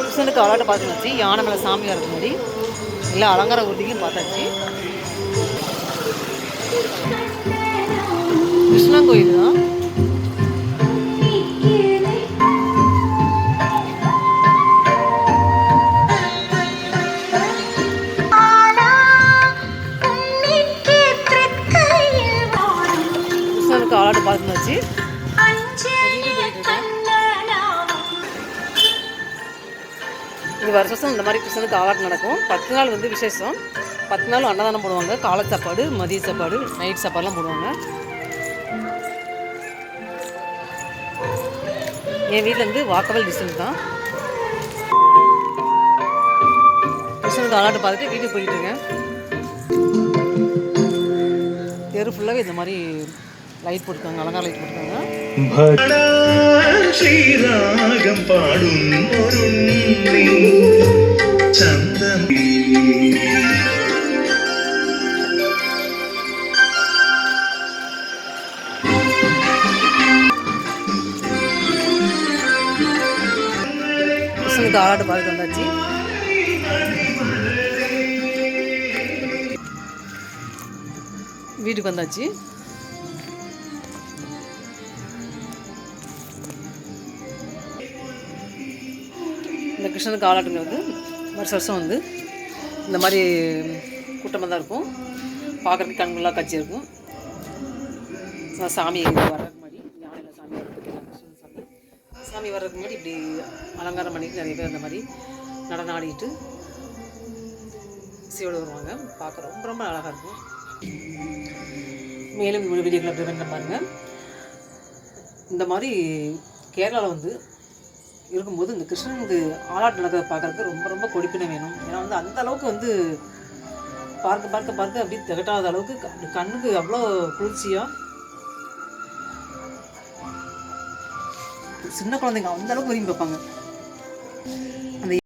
கிருஷ்ணனுக்கு அவ்வளோட்ட பார்த்துச்சு. யானை மேலே சாமி வரது மாதிரி எல்லா அலங்கார ஊர்த்திக்கும் பார்த்தாச்சு. கிருஷ்ணா கோயில் தான். கிருஷ்ணனுக்கு அவ்வளோட்ட பார்த்துச்சு. இது வருஷம் இந்த மாதிரி கிருஷ்ணனுக்கு ஆலாட்டு நடக்கும். 10 நாள் வந்து விசேஷம். 10 நாள் அன்னதானம் போடுவாங்க. காலை சாப்பாடு, மதிய சாப்பாடு, நைட் சாப்பாடுலாம் போடுவாங்க. என் வீட்டில் வந்து வாக்கவல் டிஸ்டன்ஸ் தான். கிருஷ்ணனுக்கு ஆலாட்டு பார்த்துட்டு வீட்டுக்கு போயிட்டு இருக்கேன். தெரு ஃபுல்லாகவே இந்த மாதிரி லைட் போட்டுருக்காங்க, அலங்கார லைட் போட்டுருக்காங்க. ஸ்ரீராகம் பாடும் சந்தம் கிருஷ்ணனுக்கு ஆலாட்டு பார்த்துட்டு வந்தாச்சு. வீட்டுக்கு வந்தாச்சு. இந்த கிருஷ்ணனுக்கு ஆலாட்டுங்கிறது வருஷம் வந்து இந்த மாதிரி கூட்டமாக தான் இருக்கும். பார்க்குறதுக்கு கண்களாக காட்சி இருக்கும். சாமி வர்றதுக்கு முன்னாடி யானையில் சாமி வர்றதுக்கு கிருஷ்ணன் சாமி வர்றதுக்கு முன்னாடி இப்படி அலங்காரம் பண்ணிட்டு நிறைய பேர் அந்த மாதிரி நடனம் ஆடிட்டு இசையோடு வருவாங்க. பார்க்க ரொம்ப ரொம்ப அழகாக இருக்கும். மேலும் வீடியோக்களை ப்ரிவெண்ட் பாருங்கள். இந்த மாதிரி கேரளாவில் வந்து இருக்கும்போது இந்த கிருஷ்ணனுக்கு ஆலாட்டு நடக்கிறத பார்க்குறதுக்கு ரொம்ப ரொம்ப கொடிப்பினை வேணும். ஏன்னா வந்து அந்த அளவுக்கு வந்து பார்க்க பார்க்க பார்க்க அப்படி திகட்டாத அளவுக்கு அப்படி கண்ணுக்கு அவ்வளோ குளிர்ச்சியாக, சின்ன குழந்தைங்க அந்த அளவுக்கு விரும்பி பார்ப்பாங்க. அந்த